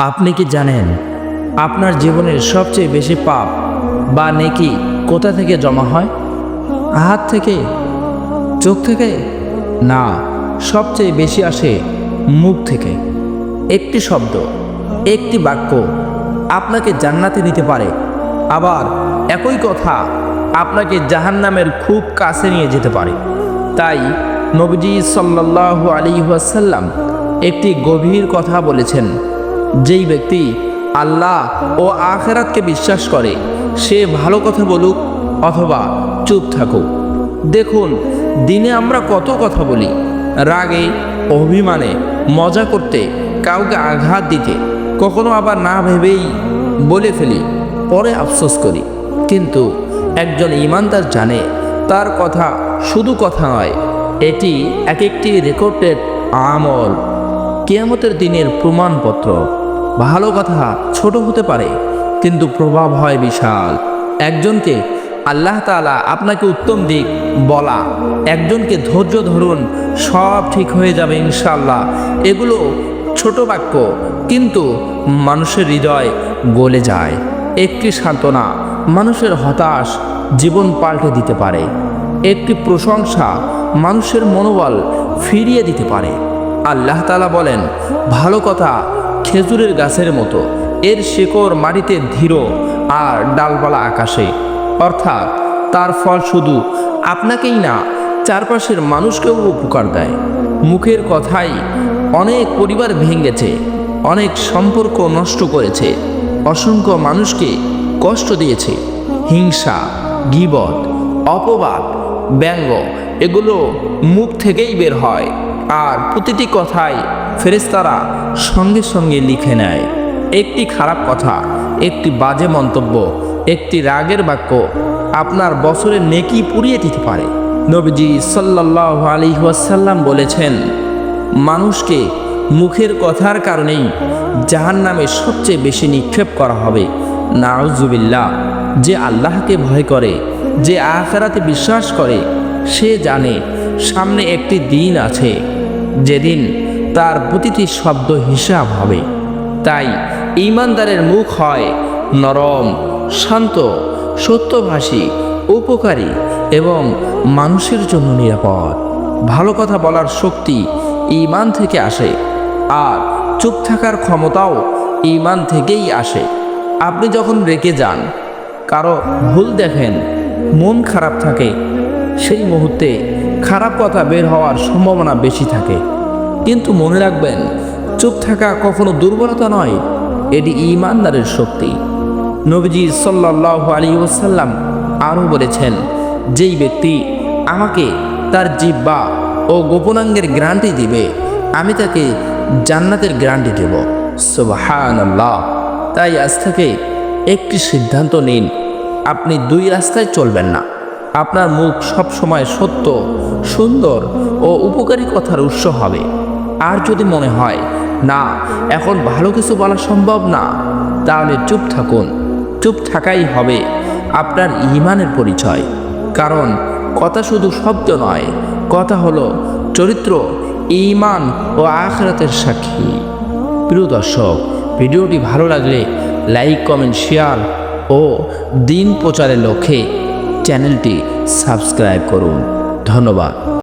আপনি কি জানেন আপনার জীবনের সবচেয়ে বেশি পাপ বা নেকি কোথা থেকে জমা হয়? হাত থেকে? চোখ থেকে? না, সবচেয়ে বেশি আসে মুখ থেকে। একটি শব্দ, একটি বাক্য আপনাকে জান্নাতে নিতে পারে, আবার একই কথা আপনাকে জাহান্নামের খুব কাছে নিয়ে যেতে পারে। তাই নবীজি সাল্লাল্লাহু আলাইহি ওয়াসাল্লাম একটি গভীর কথা বলেছেন, যেই ব্যক্তি আল্লাহ ও আখিরাতকে বিশ্বাস করে সে ভালো কথা বলুক অথবা চুপ থাকুক। দেখুন, দিনে আমরা কত কথা বলি, রাগে, অভিমানে, মজা করতে, কাউকে আঘাত দিতে, কখনো আবার না ভেবেই বলে ফেলি, পরে আফসোস করি। কিন্তু একজন ঈমানদার জানে তার কথা শুধু কথা নয়, এটি এক একটি রেকর্ডেড আমল, কিয়ামতের দিনের প্রমাণপত্র। ভালো কথা ছোট হতে পারে কিন্তু প্রভাব হয় বিশাল। একজনকে আল্লাহ তাআলা আপনাকে উত্তম দিক বলা, একজনকে ধৈর্য ধরুন সব ঠিক হয়ে যাবে ইনশাআল্লাহ, এগুলো ছোট বাক্য কিন্তু মানুষের হৃদয় গলে যায়। একটি সান্ত্বনা মানুষের হতাশ জীবন পাল্টে দিতে পারে। একটি প্রশংসা মানুষের মনোবল ফিরিয়ে দিতে পারে। আল্লাহ তাআলা বলেন, ভালো কথা খেজুরের গাছের মতো, এর শিকড় মাটিতে ধীর আর ডালপালা আকাশে। অর্থাৎ তার ফল শুধু আপনাকেই না, চারপাশের মানুষকেও উপকার দেয়। মুখের কথাই অনেক পরিবার ভেঙেছে, অনেক সম্পর্ক নষ্ট করেছে, অসংখ্য মানুষকে কষ্ট দিয়েছে। হিংসা, গীবত, অপবাদ, ব্যঙ্গ এগুলো মুখ থেকেই বের হয়, আর প্রতিটি কথাই ফেরেশতারা সঙ্গে সঙ্গে লিখে নেয়। একটি খারাপ কথা, একটি বাজে মন্তব্য, একটি রাগের বাক্য আপনার বছরের নেকি পুড়িয়ে দিতে পারে। নবীজি সাল্লাল্লাহু আলাইহি ওয়াসাল্লাম বলেছেন, মানুষকে মুখের কথার কারণেই জাহান্নামে সবচেয়ে বেশি নিক্ষেপ করা হবে। নাউজুবিল্লাহ। যে আল্লাহকে ভয় করে, যে আখিরাতে বিশ্বাস করে, সে জানে সামনে একটি দিন আছে যেদিন তার প্রতিটি শব্দ হিসাব হবে। তাই ঈমানদারের মুখ হয় নরম, শান্ত, সত্যভাষী, উপকারী এবং মানুষের জন্য নিরাপদ। ভালো কথা বলার শক্তি ঈমান থেকে আসে, আর চুপ থাকার ক্ষমতাও ঈমান থেকেই আসে। আপনি যখন রেগে যান, কারো ভুল দেখেন, মন খারাপ থাকে, সেই মুহূর্তে খারাপ কথা বের হওয়ার সম্ভাবনা বেশি থাকে। কিন্তু মনে রাখবেন, চুপ থাকা কখনো দুর্বলতা নয়, এটি ঈমানদারের শক্তি। নবীজি সাল্লাল্লাহু আলাইহি ওয়াসাল্লাম আরও বলেছেন, যেই ব্যক্তি আমাকে তার জিহ্বা ও গোপনাঙ্গের গ্যারান্টি দিবে, আমি তাকে জান্নাতের গ্যারান্টি দেব। সুবহানাল্লাহ। তাই আজ থেকে একটি সিদ্ধান্ত নিন, আপনি দুই রাস্তায় চলবেন না। আপনার মুখ সবসময় সত্য, সুন্দর ও উপকারী কথার উৎস হবে। আর যদি মনে হয় না, এখন ভালো কিছু বলা সম্ভব না, তাহলে চুপ থাকুন। চুপ থাকাই হবে আপনার ঈমানের পরিচয়। কারণ কথা শুধু শব্দ নয়, কথা হলো চরিত্র, ঈমান ও আখিরাতের সাক্ষী। প্রিয় দর্শক, ভিডিওটি ভালো লাগলে লাইক, কমেন্ট, শেয়ার ও দিন প্রচারের লক্ষ্যে চ্যানেলটি সাবস্ক্রাইব করুন। ধন্যবাদ।